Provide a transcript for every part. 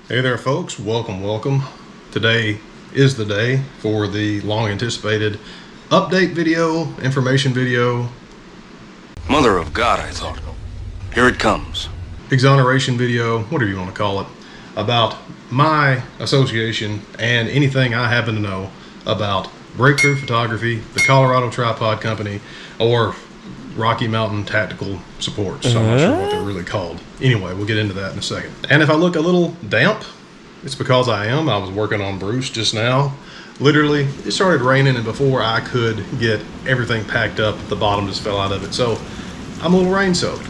Hey there folks, welcome. Today is the day for the long anticipated update video, information video. Mother of God, I thought. Here it comes. Exoneration video, whatever you want to call it, about my association and anything I happen to know about Breakthrough Photography, the Colorado Tripod Company, or Rocky Mountain Tactical Supports. I'm not sure what they're really called. Anyway, we'll get into that in a second. And if I look a little damp, it's because I am. I was working on Bruce just now. Literally, it started raining, and before I could get everything packed up, the bottom just fell out of it. So I'm a little rain soaked.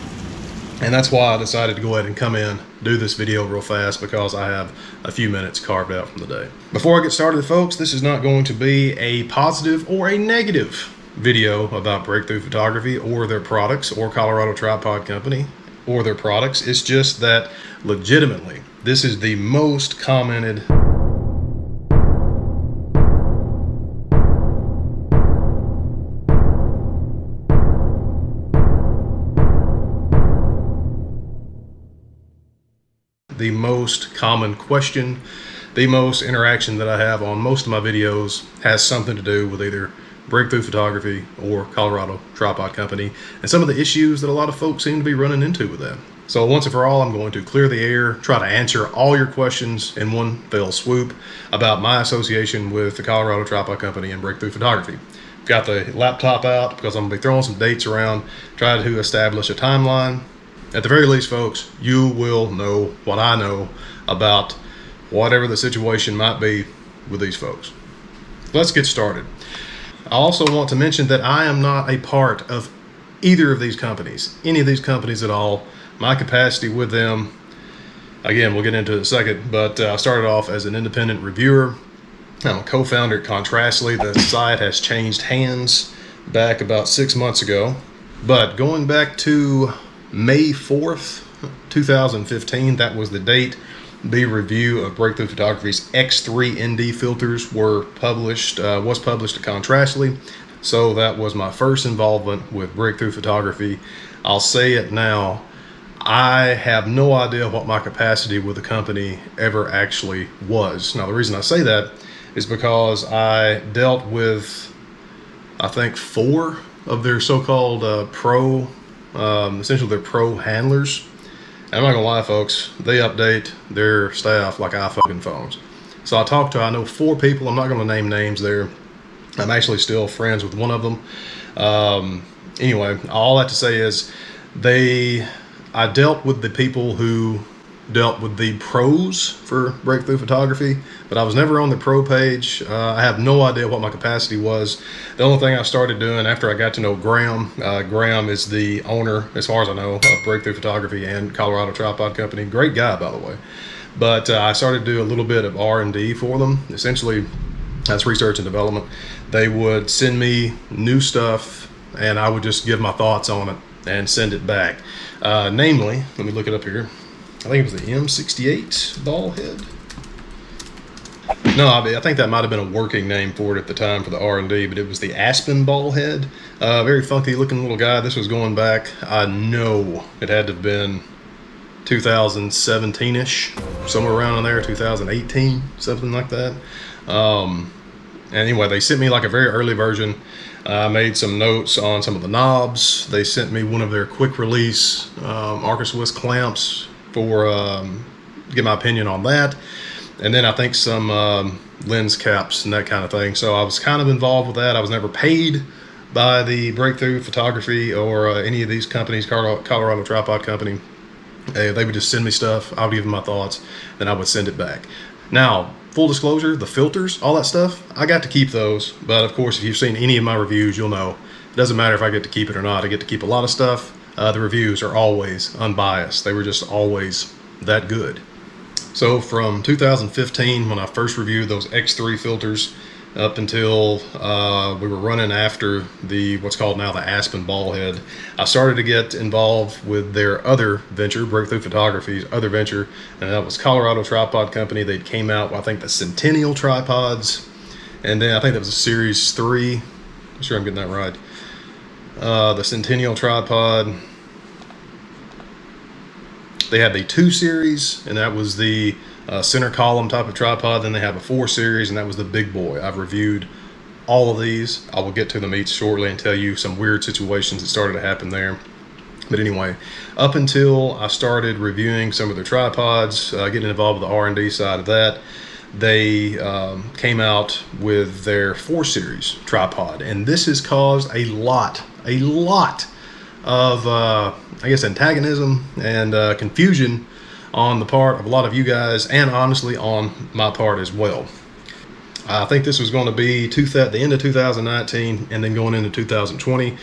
And that's why I decided to go ahead and come in, do this video real fast, because I have a few minutes carved out from the day. Before I get started, folks, this is not going to be a positive or a negative video about Breakthrough Photography or their products, or Colorado Tripod Company or their products. It's just that legitimately this is the most commented the most common question, the most interaction that I have on most of my videos has something to do with either Breakthrough Photography or Colorado Tripod Company, and some of the issues that a lot of folks seem to be running into with that. So once and for all, I'm going to clear the air, try to answer all your questions in one fell swoop about my association with the Colorado Tripod Company and Breakthrough Photography. Got the laptop out because I'm going to be throwing some dates around, try to establish a timeline. At the very least, folks, you will know what I know about whatever the situation might be with these folks. Let's get started. I also want to mention that I am not a part of either of these companies, any of these companies at all. My capacity with them, again, we'll get into it in a second, but I started off as an independent reviewer. I'm a co-founder at Contrastly. The site has changed hands back about 6 months ago, but going back to May 4th, 2015, that was the date the review of Breakthrough Photography's X3 ND filters was published at Contrastly. So that was my first involvement with Breakthrough Photography. I'll say it now, I have no idea what my capacity with the company ever actually was. Now, the reason I say that is because I dealt with, I think, 4 of their so-called essentially their pro handlers. And I'm not gonna lie, folks, they update their staff like iPhone phones. So I know 4 people. I'm not gonna name names there. I'm actually still friends with one of them. Anyway, all that to say is I dealt with the people who dealt with the pros for Breakthrough Photography, but I was never on the pro page. I have no idea what my capacity was. The only thing I started doing after I got to know Graham, Graham is the owner, as far as I know, of Breakthrough Photography and Colorado Tripod Company. Great guy, by the way. But I started to do a little bit of R&D for them. Essentially, that's research and development. They would send me new stuff, and I would just give my thoughts on it and send it back. Namely, let me look it up here. I think it was the M68 ball head. No, I think that might have been a working name for it at the time for the R&D, but it was the Aspen ball head. Very funky looking little guy. This was going back, I know it had to have been 2017-ish, somewhere around in there, 2018, something like that. Anyway, they sent me like a very early version. I made some notes on some of the knobs. They sent me one of their quick release Arca Swiss clamps for get my opinion on that, and then I think some lens caps and that kind of thing. So I was kind of involved with that. I was never paid by the Breakthrough Photography or any of these companies, Colorado Tripod Company. They would just send me stuff. I would give them my thoughts, then I would send it back. Now, full disclosure, the filters, all that stuff, I got to keep those. But of course, if you've seen any of my reviews, you'll know it doesn't matter if I get to keep it or not. I get to keep a lot of stuff. The reviews are always unbiased. They were just always that good. So from 2015, when I first reviewed those X3 filters, up until we were running after what's called now the Aspen ball head, I started to get involved with their other venture, Breakthrough Photography's other venture, and that was Colorado Tripod Company. They came out, I think, the Centennial tripods, and then I think that was a Series 3. I'm sure I'm getting that right. The Centennial tripod, They had the 2 series, and that was the center column type of tripod. Then they have a 4 series, and that was the big boy. I've reviewed all of these. I will get to them each shortly and tell you some weird situations that started to happen there. But anyway, up until I started reviewing some of their tripods, getting involved with the R&D side of that, they came out with their 4 series tripod, and this has caused a lot of I guess antagonism and confusion on the part of a lot of you guys, and honestly on my part as well. I think this was going to be the end of 2019 and then going into 2020, which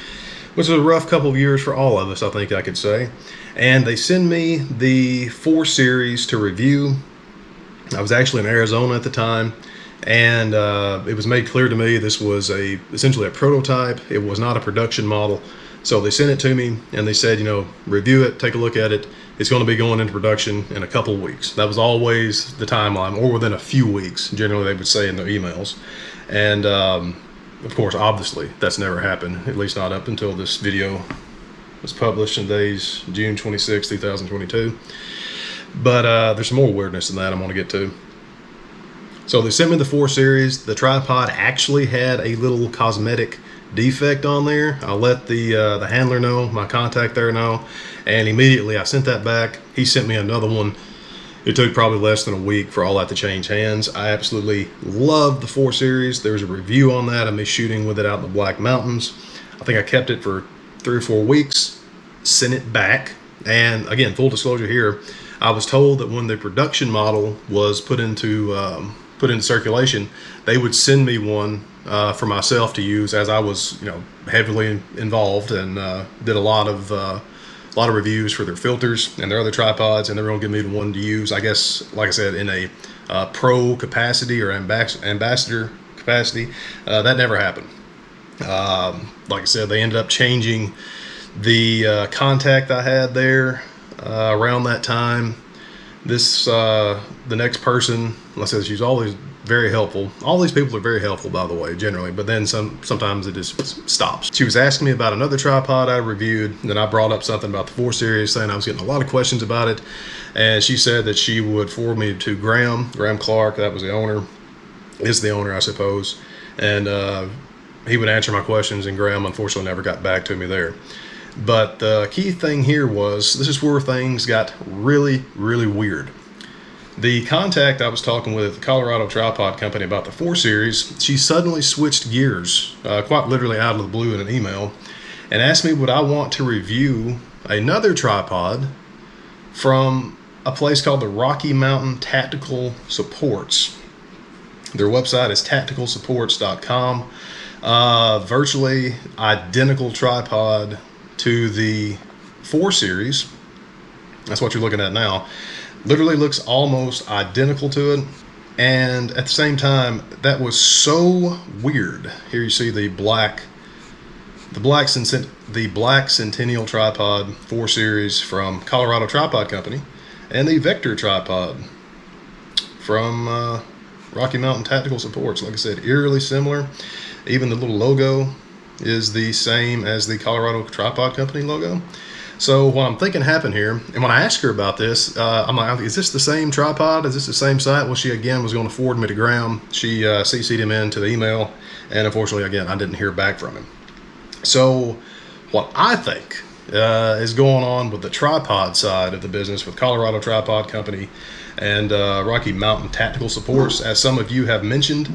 was a rough couple of years for all of us, I think I could say. And they send me the 4 series to review. I was actually in Arizona at the time, and it was made clear to me this was essentially a prototype. It was not a production model. So they sent it to me, and they said, review it, take a look at it. It's going to be going into production in a couple weeks. That was always the timeline, or within a few weeks, generally they would say in their emails. And of course, obviously, that's never happened, at least not up until this video was published in days June 26, 2022. But there's some more weirdness than that I'm going to get to. So they sent me the 4 series. The tripod actually had a little cosmetic defect on there. I let the handler know, my contact there know, and immediately I sent that back. He sent me another one. It took probably less than a week for all that to change hands. I absolutely loved the 4 series. There's a review on that of me shooting with it out in the Black Mountains. I think I kept it for 3 or 4 weeks, sent it back, and again, full disclosure here, I was told that when the production model was put into circulation, they would send me one for myself to use, as I was, heavily involved and did a lot of reviews for their filters and their other tripods, and they're going to give me the one to use, I guess, like I said, in a pro capacity or ambassador capacity. That never happened. Like I said, they ended up changing the contact I had there around that time. The next person, like I said, she's always very helpful. All these people are very helpful, by the way, generally, but then sometimes it just stops. She was asking me about another tripod I reviewed, and then I brought up something about the 4 series, saying I was getting a lot of questions about it, and she said that she would forward me to Graham Clark. That was the owner, is the owner, I suppose, and he would answer my questions, and Graham unfortunately never got back to me there. But the key thing here was, this is where things got really, really weird. The contact I was talking with at the Colorado Tripod Company about the 4 series, she suddenly switched gears, quite literally out of the blue in an email, and asked me would I want to review another tripod from a place called the Rocky Mountain Tactical Supports. Their website is tacticalsupports.com. Virtually identical tripod to the 4 series. That's what you're looking at now. Literally looks almost identical to it, and at the same time, that was so weird. Here you see the black Centennial tripod 4 series from Colorado Tripod Company, and the Vector tripod from Rocky Mountain Tactical Supports. Like I said, eerily similar. Even the little logo is the same as the Colorado Tripod Company logo. So what I'm thinking happened here, and when I asked her about this, I'm like, is this the same tripod? Is this the same site? Well, she again was going to forward me to Graham. She CC'd him into the email, and unfortunately, again, I didn't hear back from him. So what I think is going on with the tripod side of the business with Colorado Tripod Company and Rocky Mountain Tactical Supports, as some of you have mentioned,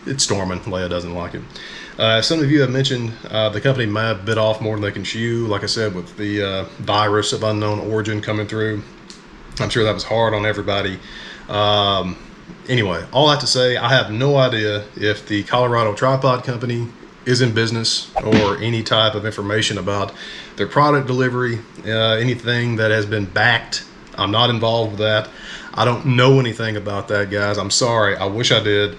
it's storming. Leia doesn't like it. Some of you have mentioned the company might have bit off more than they can chew. Like I said, with the virus of unknown origin coming through, I'm sure that was hard on everybody. Anyway, all that to say, I have no idea if the Colorado Tripod Company is in business or any type of information about their product delivery, anything that has been backed. I'm not involved with that. I don't know anything about that, guys. I'm sorry. I wish I did.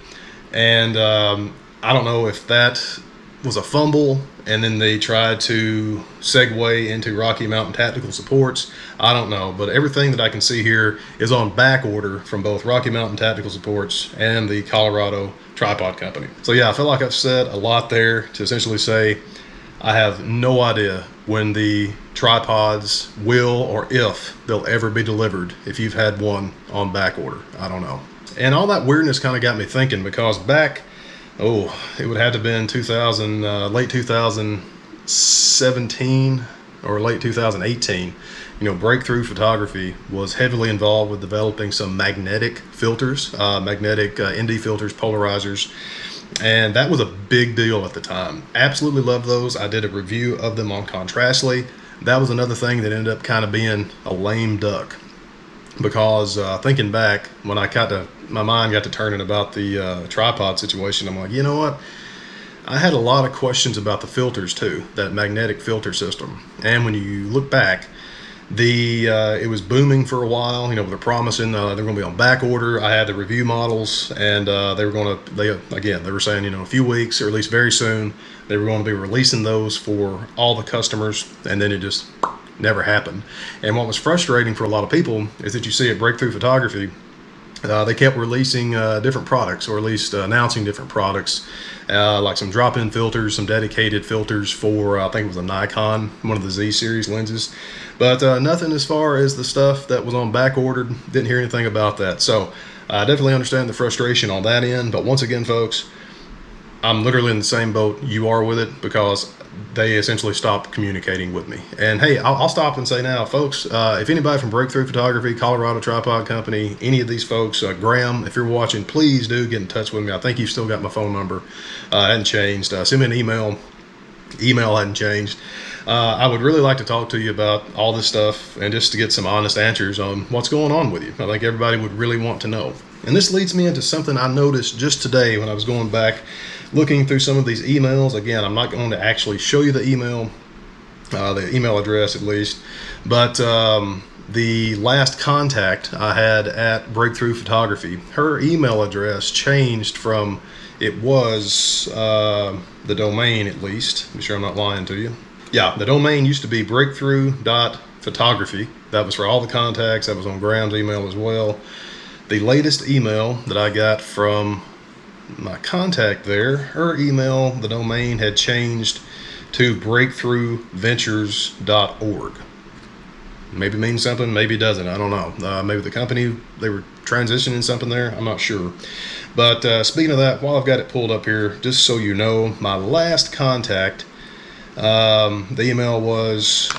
And I don't know if that was a fumble and then they tried to segue into Rocky Mountain Tactical Supports. I don't know, but everything that I can see here is on back order from both Rocky Mountain Tactical Supports and the Colorado Tripod Company. So yeah, I feel like I've said a lot there to essentially say I have no idea when the tripods will, or if they'll ever be delivered, if you've had one on back order. I don't know. And all that weirdness kind of got me thinking, because back, it would have to have been late 2017 or late 2018. Breakthrough Photography was heavily involved with developing some magnetic filters, magnetic ND filters, polarizers, and that was a big deal at the time. Absolutely loved those. I did a review of them on Contrastly. That was another thing that ended up kind of being a lame duck, because thinking back, when my mind got to turning about the tripod situation, I'm like, you know what? I had a lot of questions about the filters too, that magnetic filter system. And when you look back, it was booming for a while. They're promising they're going to be on back order. I had the review models, and they were saying, a few weeks, or at least very soon, they were going to be releasing those for all the customers, and then it just never happened. And what was frustrating for a lot of people is that you see at Breakthrough Photography, they kept releasing different products, or at least announcing different products, like some drop-in filters, some dedicated filters for, I think it was a Nikon, one of the Z series lenses, but nothing as far as the stuff that was on back ordered. Didn't hear anything about that. So I definitely understand the frustration on that end, but once again, folks, I'm literally in the same boat you are with it, because they essentially stopped communicating with me. And hey, I'll stop and say now, folks, if anybody from Breakthrough Photography, Colorado Tripod Company, any of these folks, Graham, if you're watching, please do get in touch with me. I think you've still got my phone number. Hadn't changed. Send me an email. Email hadn't changed. I would really like to talk to you about all this stuff, and just to get some honest answers on what's going on with you. I think everybody would really want to know. And this leads me into something I noticed just today when I was going back, looking through some of these emails. Again, I'm not going to actually show you the email address at least, but the last contact I had at Breakthrough Photography, her email address changed from, it was the domain, at least, be sure I'm not lying to you. Yeah, the domain used to be breakthrough.photography. That was for all the contacts. That was on Graham's email as well. The latest email that I got from my contact there, her email, the domain had changed to breakthroughventures.org. Maybe means something, maybe it doesn't. I don't know. Maybe the company, they were transitioning something there. I'm not sure. But speaking of that, while I've got it pulled up here, just so you know, my last contact, the email was,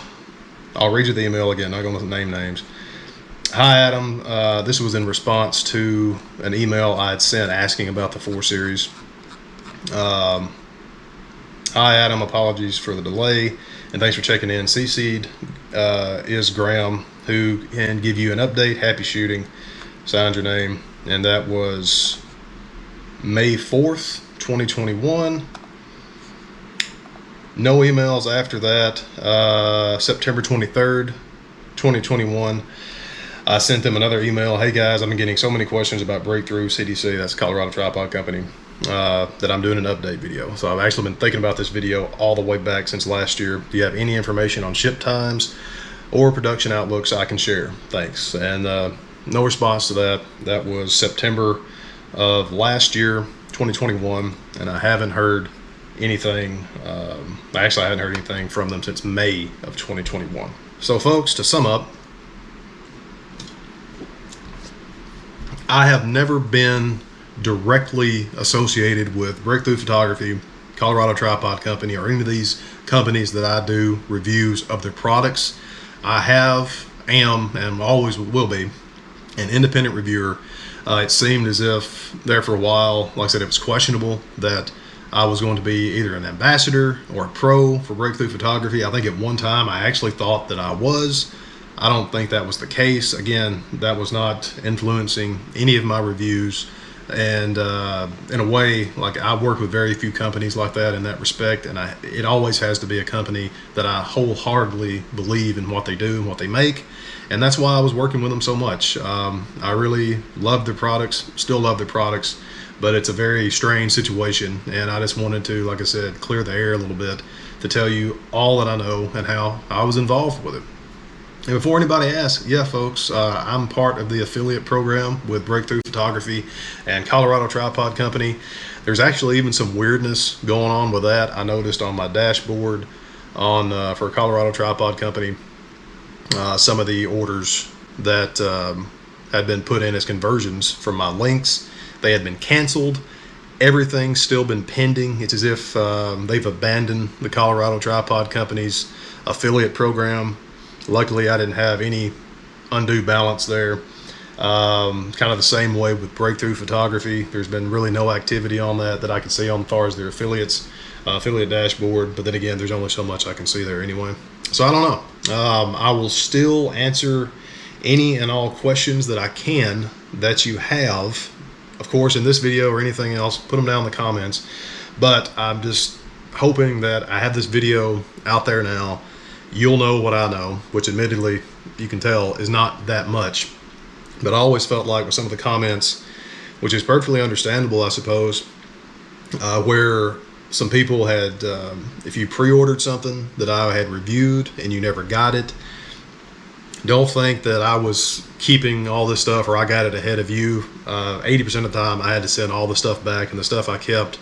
I'll read you the email again, not going to name names. Hi, Adam. This was in response to an email I had sent asking about the 4 Series. Hi, Adam. Apologies for the delay, and thanks for checking in. CC'd is Graham, who can give you an update. Happy shooting. Signed your name. And that was May 4th, 2021. No emails after that. September 23rd, 2021. I sent them another email. Hey guys, I've been getting so many questions about Breakthrough CDC, that's Colorado Tripod Company, that I'm doing an update video. So I've actually been thinking about this video all the way back since last year. Do you have any information on ship times or production outlooks I can share? Thanks. And no response to that. That was September of last year, 2021, and I haven't heard anything. Actually, I haven't heard anything from them since May of 2021. So folks, to sum up, I have never been directly associated with Breakthrough Photography, Colorado Tripod Company, or any of these companies that I do reviews of their products. I am, and always will be, an independent reviewer. It seemed as if there for a while, like I said, it was questionable that I was going to be either an ambassador or a pro for Breakthrough Photography. I think at one time I actually thought that I was. I don't think that was the case. Again, that was not influencing any of my reviews. And in a way, like, I work with very few companies like that in that respect, and it always has to be a company that I wholeheartedly believe in what they do and what they make, and that's why I was working with them so much. I really love their products, still love their products, but it's a very strange situation, and I just wanted to, like I said, clear the air a little bit to tell you all that I know and how I was involved with it. And before anybody asks, yeah, folks, I'm part of the affiliate program with Breakthrough Photography and Colorado Tripod Company. There's actually even some weirdness going on with that. I noticed on my dashboard, on for a Colorado tripod company. Some of the orders that had been put in as conversions from my links, they had been canceled. Everything's still been pending. It's as if they've abandoned the Colorado Tripod Company's affiliate program. Luckily, I didn't have any undue balance there. Kind of the same way with Breakthrough Photography. There's been really no activity on that I can see on as far as their affiliate dashboard. But then again, there's only so much I can see there anyway. So I don't know. I will still answer any and all questions that I can that you have. Of course, in this video or anything else, put them down in the comments. But I'm just hoping that I have this video out there now. You'll know what I know, which admittedly, you can tell, is not that much. But I always felt like with some of the comments, which is perfectly understandable, I suppose, where some people had, if you pre-ordered something that I had reviewed and you never got it, don't think that I was keeping all this stuff or I got it ahead of you. 80% of the time I had to send all the stuff back, and the stuff I kept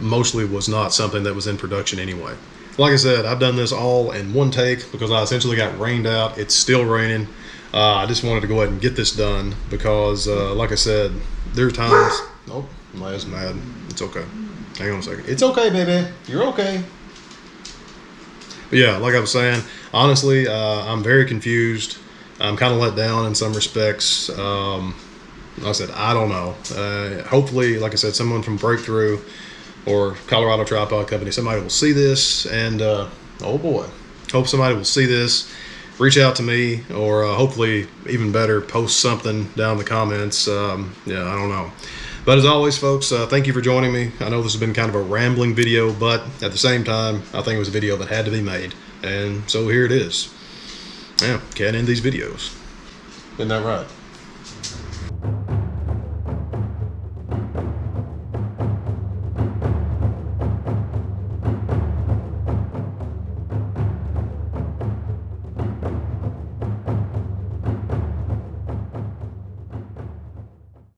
mostly was not something that was in production anyway. Like I said, I've done this all in one take because I essentially got rained out. It's still raining. I just wanted to go ahead and get this done because, like I said, there are times... Oh, Maya's mad. It's okay. Hang on a second. It's okay, baby. You're okay. But yeah, like I was saying, honestly, I'm very confused. I'm kind of let down in some respects. Like I said, I don't know. Hopefully, like I said, someone from Breakthrough or Colorado Tripod Company, somebody will see this, and oh boy, hope somebody will see this, reach out to me, or hopefully, even better, post something down in the comments. Yeah, I don't know. But as always, folks, thank you for joining me. I know this has been kind of a rambling video, but at the same time, I think it was a video that had to be made. And so here it is. Yeah, can't end these videos. Isn't that right?